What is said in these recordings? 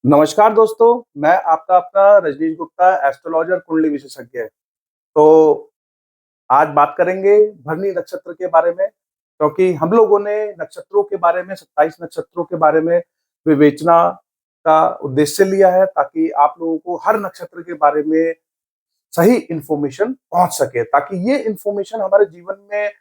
नमस्कार दोस्तों, मैं आपका अपना रजनीश गुप्ता एस्ट्रोलॉजर कुंडली विशेषज्ञ। तो आज बात करेंगे भरनी नक्षत्र के बारे में, क्योंकि हम लोगों ने नक्षत्रों के बारे में 27 नक्षत्रों के बारे में विवेचना का उद्देश्य लिया है, ताकि आप लोगों को हर नक्षत्र के बारे में सही इन्फॉर्मेशन पहुंच सके, ताकि ये इन्फॉर्मेशन हमारे जीवन में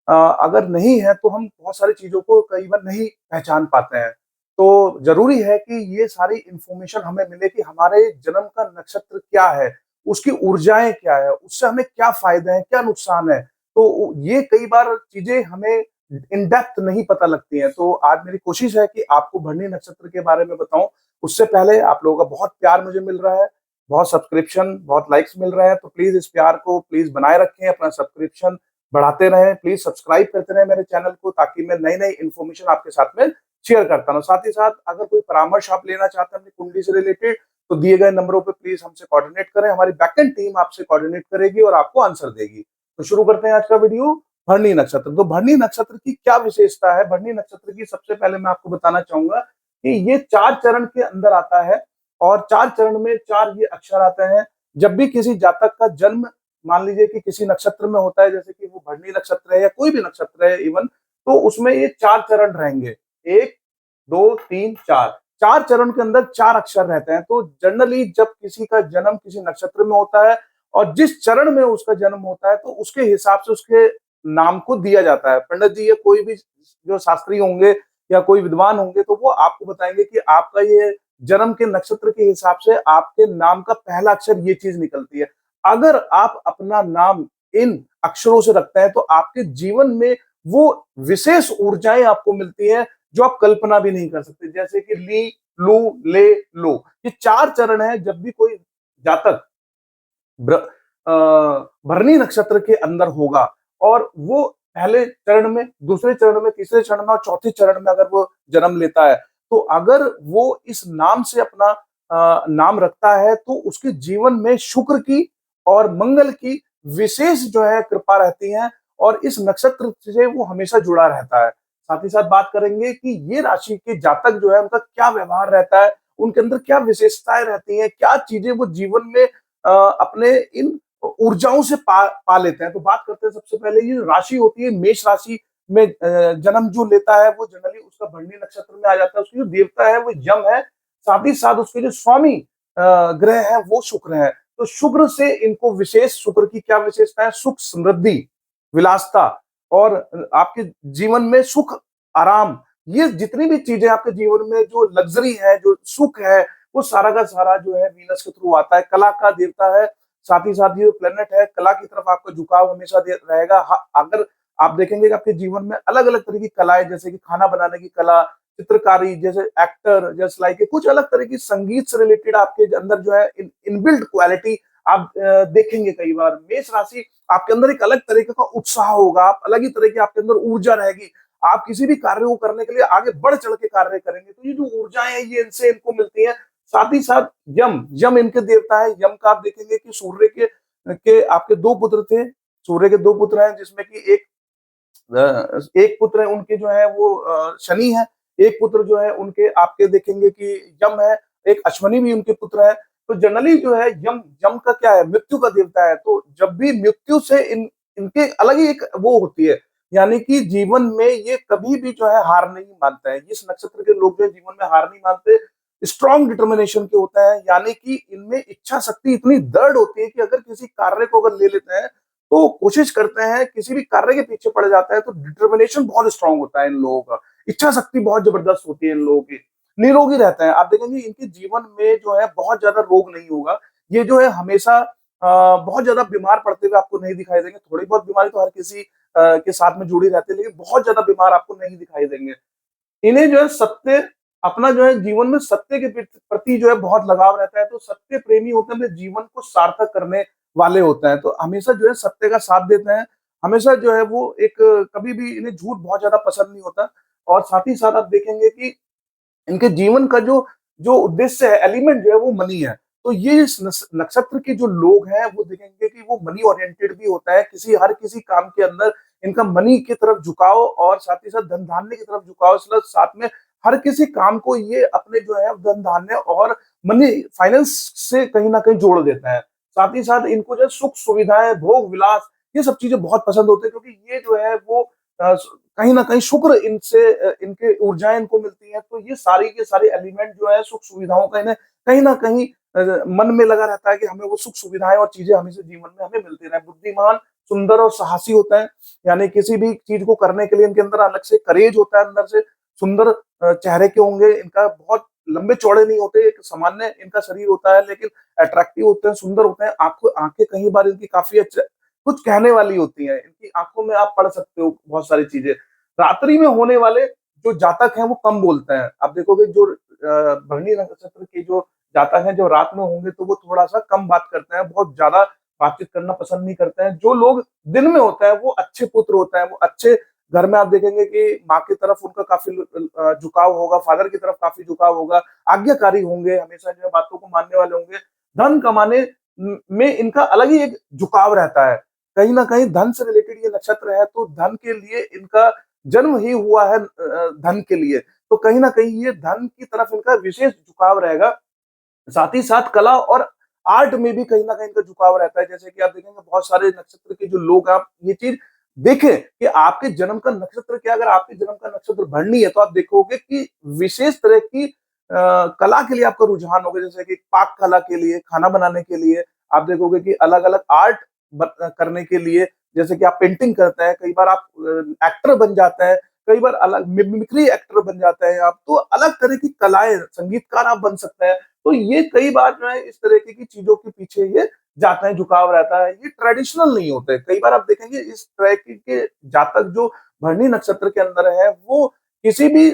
अगर नहीं है तो हम बहुत सारी चीज़ों को कई बार नहीं पहचान पाते हैं। तो ज़रूरी है कि ये सारी इन्फॉर्मेशन हमें मिले कि हमारे जन्म का नक्षत्र क्या है, उसकी ऊर्जाएँ क्या है, उससे हमें क्या फ़ायदे हैं, क्या नुकसान है। तो ये कई बार चीज़ें हमें इन डेप्थ नहीं पता लगती हैं। तो आज मेरी कोशिश है कि आपको भरनी नक्षत्र के बारे में बताऊँ। उससे पहले आप लोगों का बहुत प्यार मुझे मिल रहा है, बहुत सब्सक्रिप्शन, बहुत लाइक्स मिल रहे हैं, तो प्लीज़ इस प्यार को प्लीज़ बनाए रखें, अपना सब्सक्रिप्शन बढ़ाते रहें, प्लीज़ सब्सक्राइब करते रहें मेरे चैनल को, ताकि मैं नई-नई इन्फॉर्मेशन आपके साथ में शेयर करता रहूँ। साथ ही साथ अगर कोई परामर्श आप लेना चाहते हैं अपनी कुंडली से रिलेटेड, तो दिए गए नंबरों पे प्लीज़ हमसे कोऑर्डिनेट करें, हमारी बैकएंड टीम आपसे कोऑर्डिनेट करेगी और आपको आंसर देगी। तो शुरू करते हैं आज का वीडियो, भरनी नक्षत्र। तो भरनी नक्षत्र की क्या विशेषता है? भरनी नक्षत्र की सबसे पहले मैं आपको बताना चाहूँगा कि ये 4 चरण के अंदर आता है और 4 चरण में 4 ये अक्षर आते हैं। जब भी किसी जातक का जन्म मान लीजिए कि किसी नक्षत्र में होता है, जैसे कि वो भरनी नक्षत्र है या कोई भी नक्षत्र है इवन, तो उसमें ये 4 चरण रहेंगे। 1, 2, 3, 4 4 चरण के अंदर 4 अक्षर रहते हैं। तो जनरली जब किसी का जन्म किसी नक्षत्र में होता है और जिस चरण में उसका जन्म होता है, तो उसके हिसाब से उसके नाम को दिया जाता है। पंडित जी या कोई भी जो शास्त्री होंगे या कोई विद्वान होंगे, तो वो आपको बताएँगे कि आपका ये जन्म के नक्षत्र के हिसाब से आपके नाम का पहला अक्षर ये चीज़ निकलती है। अगर आप अपना नाम इन अक्षरों से रखते हैं, तो आपके जीवन में वो विशेष ऊर्जाएँ आपको मिलती हैं, जो आप कल्पना भी नहीं कर सकते। जैसे कि ली, लू, ले, लो, ये 4 चरण हैं। जब भी कोई जातक ब्र अ, भरनी नक्षत्र के अंदर होगा और वो पहले चरण में, दूसरे चरण में, तीसरे चरण में और चौथे चरण में अगर वो जन्म लेता है, तो अगर वो इस नाम से अपना नाम रखता है, तो उसके जीवन में शुक्र की और मंगल की विशेष जो है कृपा रहती है और इस नक्षत्र से वो हमेशा जुड़ा रहता है। साथ ही साथ बात करेंगे कि ये राशि के जातक जो है उनका क्या व्यवहार रहता है, उनके अंदर क्या विशेषताएँ रहती हैं, क्या चीज़ें वो जीवन में अपने इन ऊर्जाओं से पा लेते हैं। तो बात करते हैं सबसे पहले ये राशि होती है, मेष राशि में जन्म जो लेता है वो जनरली उसका भरनी नक्षत्र में आ जाता है। उसकी जो देवता है वो यम है, साथ ही साथ उसके जो स्वामी ग्रह है वो शुक्र है। तो शुक्र से इनको विशेष, शुक्र की क्या विशेषता है? सुख, समृद्धि, विलासिता और आपके जीवन में सुख, आराम, ये जितनी भी चीजें आपके जीवन में जो लग्जरी है, जो सुख है, वो सारा का सारा जो है वीनस के थ्रू आता है। कला का देवता है, साथ ही साथ ये प्लेनेट है, कला की तरफ आपका झुकाव हमेशा रहेगा। अगर आप देखेंगे कि आपके जीवन में अलग अलग तरह की कलाएं, जैसे कि खाना बनाने की कला, चित्रकारी, जैसे एक्टर, जैसे लाइक कुछ अलग तरह की संगीत से रिलेटेड आपके अंदर जो है इनबिल्ट क्वालिटी आप देखेंगे। कई बार मेष राशि आपके अंदर एक अलग तरीके का उत्साह होगा, आप अलग ही तरह की आपके अंदर ऊर्जा रहेगी, आप किसी भी कार्य को करने के लिए आगे बढ़ चढ़ के कार्य करेंगे। तो ये जो ऊर्जाएं हैं ये इनसे इनको मिलती है। साथ ही साथ यम, यम इनके देवता है। यम का आप देखेंगे कि सूर्य के आपके 2 पुत्र थे। सूर्य के 2 पुत्र हैं, जिसमें कि एक पुत्र है उनके जो है वो शनि है, एक पुत्र जो है उनके आपके देखेंगे कि यम है, एक अश्वनी भी उनके पुत्र है। तो जनरली जो है यम, यम का क्या है? मृत्यु का देवता है। तो जब भी मृत्यु से इनके अलग ही एक वो होती है, यानी कि जीवन में ये कभी भी जो है हार नहीं मानते हैं। इस नक्षत्र के लोग जो है जीवन में हार नहीं मानते, स्ट्रॉन्ग डिटर्मिनेशन के होते हैं, यानी कि इनमें इच्छा शक्ति इतनी दृढ़ होती है कि अगर किसी कार्य को अगर ले लेते हैं, तो कोशिश करते हैं, किसी भी कार्य के पीछे पड़ जाता है, तो डिटर्मिनेशन बहुत स्ट्रांग होता है इन लोगों का, इच्छा शक्ति बहुत जबरदस्त होती है इन लोगों की, निरोगी रहते हैं। आप देखेंगे इनके जीवन में जो है बहुत ज्यादा रोग नहीं होगा। ये जो है हमेशा बहुत ज्यादा बीमार पड़ते हुए आपको नहीं दिखाई देंगे। थोड़ी बहुत बीमारी तो हर किसी के साथ में जुड़ी रहती है, लेकिन बहुत ज्यादा बीमार आपको नहीं दिखाई देंगे। इन्हें जो है सत्य, अपना जो है जीवन में सत्य के प्रति जो है बहुत लगाव रहता है। तो सत्य प्रेमी होते हैं, अपने जीवन को सार्थक करने वाले होते हैं, तो हमेशा जो है सत्य का साथ देते हैं। हमेशा जो है वो एक कभी भी इन्हें झूठ बहुत ज्यादा पसंद नहीं होता। और साथ ही साथ आप देखेंगे कि इनके जीवन का जो जो उद्देश्य है, एलिमेंट जो है वो मनी है। तो ये इस नक्षत्र के जो लोग हैं वो देखेंगे कि वो मनी ओरिएंटेड भी होता है। हर किसी काम के अंदर इनका मनी की तरफ झुकाव और साथ ही साथ धन धान्य की तरफ झुकाव, साथ में हर किसी काम को ये अपने जो है धन धान्य और मनी फाइनेंस से कहीं ना कहीं जोड़ देते हैं। साथ ही साथ इनको जो है सुख सुविधाएं, भोग विलास, ये सब चीजें बहुत पसंद होते हैं, क्योंकि ये जो है वो कहीं ना कहीं शुक्र इनसे इनके ऊर्जाएं इनको मिलती हैं। तो ये सारी के सारे एलिमेंट जो है सुख सुविधाओं का इन्हें कहीं ना कहीं मन में लगा रहता है कि हमें वो सुख सुविधाएं और चीजें हमेशा जीवन में हमें मिलती रहे। बुद्धिमान, सुंदर और साहसी होता है, यानी किसी भी चीज को करने के लिए इनके अंदर अलग से करेज होता है, अंदर से सुंदर चेहरे के होंगे, इनका बहुत लंबे चौड़े नहीं होते, एक सामान्य इनका शरीर होता है, लेकिन अट्रैक्टिव होते हैं, सुंदर होते हैं। आंखों आंखें कई बार इनकी काफी अच्छे कुछ कहने वाली होती हैं, इनकी आंखों में आप पढ़ सकते हो बहुत सारी चीजें। रात्रि में होने वाले जो जातक हैं वो कम बोलते हैं। आप देखोगे जो भरणी नक्षत्र के जो जातक हैं, जो रात में होंगे तो वो थोड़ा सा कम बात करते हैं, बहुत ज्यादा बातचीत करना पसंद नहीं करते हैं। जो लोग दिन में होते हैं वो अच्छे पुत्र होते हैं, वो अच्छे घर में आप देखेंगे कि माँ की तरफ उनका काफी झुकाव होगा, फादर की तरफ काफी झुकाव होगा, आज्ञाकारी होंगे, हमेशा जो है बातों को मानने वाले होंगे। धन कमाने में इनका अलग ही एक झुकाव रहता है। कहीं ना कहीं धन से रिलेटेड ये नक्षत्र है, तो धन के लिए इनका जन्म ही हुआ है, धन के लिए। तो कहीं ना कहीं ये धन की तरफ इनका विशेष झुकाव रहेगा। साथ ही साथ कला और आर्ट में भी कहीं ना कहीं इनका झुकाव रहता है। जैसे कि आप देखेंगे बहुत सारे नक्षत्र के जो लोग, आप ये चीज देखें कि आपके जन्म का नक्षत्र क्या, अगर आपके जन्म का नक्षत्र भरणी है तो आप देखोगे कि विशेष तरह की कला के लिए आपका रुझान होगा। जैसे कि पाक कला के लिए, खाना बनाने के लिए, आप देखोगे कि अलग अलग आर्ट करने के लिए, जैसे कि आप पेंटिंग करते हैं, कई बार आप एक्टर बन जाते हैं, कई बार अलग मिमिक्री एक्टर बन जाते हैं आप, तो अलग तरह की कलाएं, संगीतकार आप बन सकते हैं। तो ये कई बार जो है इस तरह की चीजों के पीछे ये जाते हैं, झुकाव रहता है। ये ट्रेडिशनल नहीं होते। कई बार आप देखेंगे इस तरह के जातक जो भरणी नक्षत्र के अंदर है, वो किसी भी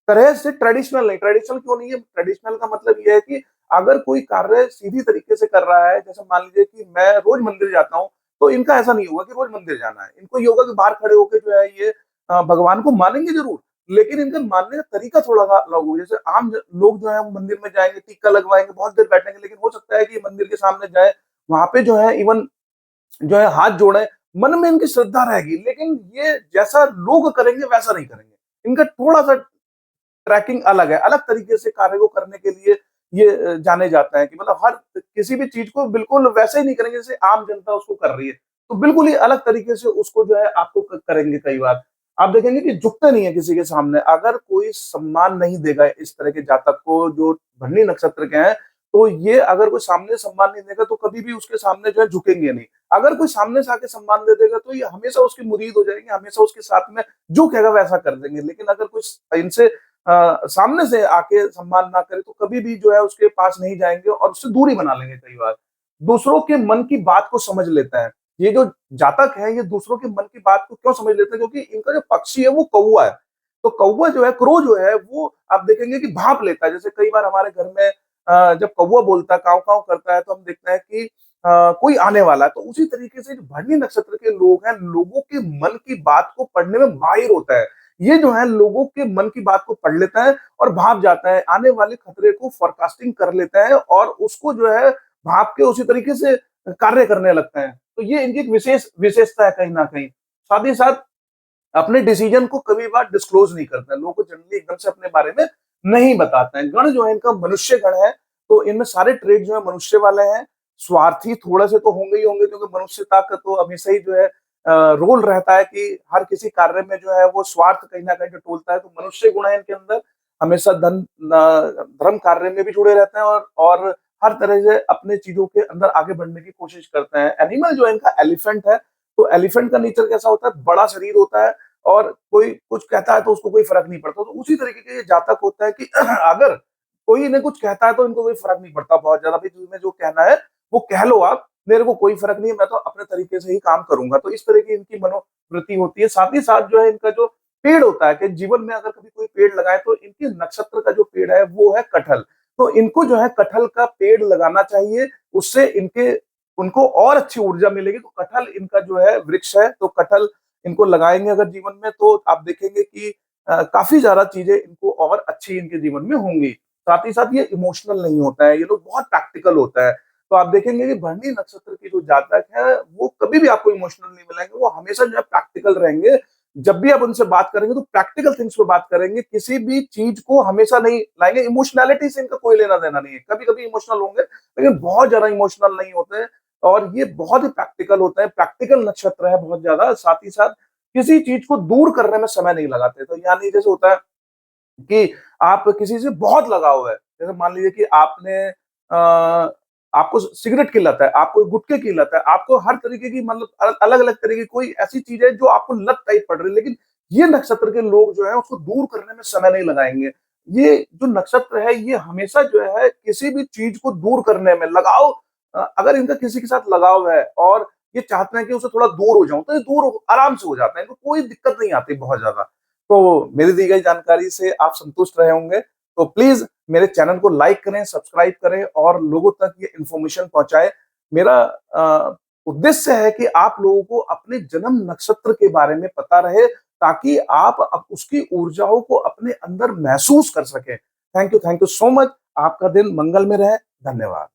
तरह से ट्रेडिशनल नहीं। ट्रेडिशनल क्यों नहीं है? ट्रेडिशनल का मतलब ये है कि अगर कोई कार्य सीधी तरीके से कर रहा है, जैसे मान लीजिए कि मैं रोज मंदिर जाता हूँ, तो इनका ऐसा नहीं होगा कि रोज मंदिर जाना है। इनको ये होगा कि बाहर खड़े होकर जो है ये भगवान को मानेंगे जरूर, लेकिन इनका मानने का तरीका थोड़ा सा अलग होगा। जैसे आम लोग जो है वो मंदिर में जाएंगे, टीका लगवाएंगे, बहुत देर बैठेंगे, लेकिन हो सकता है कि मंदिर के सामने जाए, वहां पे जो है इवन जो है हाथ जोड़े, मन में इनकी श्रद्धा रहेगी, लेकिन ये जैसा लोग करेंगे वैसा नहीं करेंगे। इनका थोड़ा सा ट्रैकिंग अलग है, अलग तरीके से कार्य को करने के लिए ये जाने जाते हैं कि मतलब हर किसी भी चीज को बिल्कुल वैसे ही नहीं करेंगे जैसे आम जनता उसको कर रही है। तो बिल्कुल ही अलग तरीके से उसको जो है आपको करेंगे। कई बार आप देखेंगे कि झुकते नहीं है किसी के सामने। अगर कोई सम्मान नहीं देगा इस तरह के जातक को जो भरणी नक्षत्र के हैं, तो ये अगर कोई सामने सम्मान नहीं देगा तो कभी भी उसके सामने जो है झुकेंगे नहीं। अगर कोई सामने से आके सम्मान दे देगा तो ये हमेशा उसकी मुरीद हो जाएंगे, हमेशा उसके साथ में जो कहेगा वैसा कर देंगे। लेकिन अगर कोई इनसे सामने से आके सम्मान ना करे तो कभी भी जो है उसके पास नहीं जाएंगे और उससे दूरी बना लेंगे। कई बार दूसरों के मन की बात को समझ लेते हैं। ये जो जातक है ये दूसरों के मन की बात को क्यों समझ लेते हैं? क्योंकि इनका जो पक्षी है वो कौवा है। तो कौवा जो है, क्रो जो है, वो आप देखेंगे कि भाप लेता है। जैसे कई बार हमारे घर में जब कौवा बोलता है, काव काव करता है, तो हम देखते हैं कि कोई आने वाला है। तो उसी तरीके से जो भरणी नक्षत्र के लोग हैं, लोगों के मन की बात को पढ़ने में माहिर होता है। ये जो है लोगों के मन की बात को पढ़ लेता है और भाप जाता है, आने वाले खतरे को फोरकास्टिंग कर लेता है और उसको जो है भाप के उसी तरीके से कार्य करने लगते हैं। तो ये इनकी एक विशेषता है कहीं ना कहीं। साथ ही साथ अपने डिसीजन को कभी बार डिस्क्लोज नहीं करते हैं, लोगों को जनरली एकदम से अपने बारे में नहीं बताते हैं। गण जो है इनका मनुष्य गण है, तो इनमें सारे ट्रेड जो है मनुष्य वाले हैं। स्वार्थी थोड़े से तो होंगे ही होंगे, क्योंकि मनुष्यता का तो हमेशा ही जो है रोल रहता है कि हर किसी कार्य में जो है वो स्वार्थ कहीं ना कहीं टटोलता है। तो मनुष्य गुण है इनके अंदर, हमेशा धर्म कार्य में भी जुड़े रहते हैं और हर तरह से अपने चीजों के अंदर आगे बढ़ने की कोशिश करते हैं। एनिमल जो है इनका एलिफेंट है। तो एलिफेंट का नेचर कैसा होता है? बड़ा शरीर होता है और कोई कुछ कहता है तो उसको कोई फर्क नहीं पड़ता। तो उसी तरीके के ये जातक होता है कि अगर कोई इन्हें कुछ कहता है तो इनको कोई फर्क नहीं पड़ता बहुत ज्यादा, भाई तुम्हें जो कहना है वो कह लो आप, मेरे को कोई फर्क नहीं है, मैं तो अपने तरीके से ही काम करूंगा। तो इस तरह की इनकी मनोवृत्ति होती है। साथ ही साथ जो है इनका जो पेड़ होता है कि जीवन में अगर कभी कोई पेड़ लगाए, तो इनके नक्षत्र का जो पेड़ है वो है कटहल। तो इनको जो है कटहल का पेड़ लगाना चाहिए, उससे इनके उनको और अच्छी ऊर्जा मिलेगी। तो कटहल इनका जो है वृक्ष है, तो कटहल इनको लगाएंगे अगर जीवन में, तो आप देखेंगे कि काफी ज्यादा चीजें इनको और अच्छी इनके जीवन में होंगी। साथ ही साथ ये इमोशनल नहीं होता है, ये लोग बहुत प्रैक्टिकल होता है। तो आप देखेंगे कि भरणी नक्षत्र की जो जातक है वो कभी भी आपको इमोशनल नहीं मिलेंगे, वो हमेशा जो है प्रैक्टिकल रहेंगे। जब भी आप उनसे बात करेंगे तो प्रैक्टिकल थिंग्स पे बात करेंगे, किसी भी चीज को हमेशा नहीं लाएंगे। इमोशनैलिटी से इनका कोई लेना देना नहीं है। कभी कभी इमोशनल होंगे लेकिन बहुत ज्यादा इमोशनल नहीं होते, और ये बहुत ही प्रैक्टिकल होते हैं। प्रैक्टिकल नक्षत्र है बहुत ज्यादा, साथ ही साथ किसी चीज को दूर करने में समय नहीं लगाते। तो यानी जैसे होता है कि आप किसी से बहुत लगाव है, जैसे मान लीजिए कि आपने आपको सिगरेट की लत है, आपको गुटखे की लत है, आपको हर तरीके की मतलब अलग अलग तरह की कोई ऐसी चीज है जो आपको लत टाइप पड़ रही है, लेकिन ये नक्षत्र के लोग जो है उसको दूर करने में समय नहीं लगाएंगे। ये जो नक्षत्र है ये हमेशा जो है किसी भी चीज को दूर करने में लगाव, अगर इनका किसी के साथ लगाव है और ये चाहते हैं कि उसे थोड़ा दूर हो जाऊं, तो ये आराम से हो जाते हैं, इनको कोई दिक्कत नहीं आती बहुत ज्यादा। तो मेरी दी गई जानकारी से आप संतुष्ट रहे होंगे, तो प्लीज मेरे चैनल को लाइक करें, सब्सक्राइब करें और लोगों तक ये इन्फॉर्मेशन पहुंचाएं। मेरा उद्देश्य है कि आप लोगों को अपने जन्म नक्षत्र के बारे में पता रहे, ताकि आप उसकी ऊर्जाओं को अपने अंदर महसूस कर सकें। Thank you so much. आपका दिन मंगल में रहे। धन्यवाद।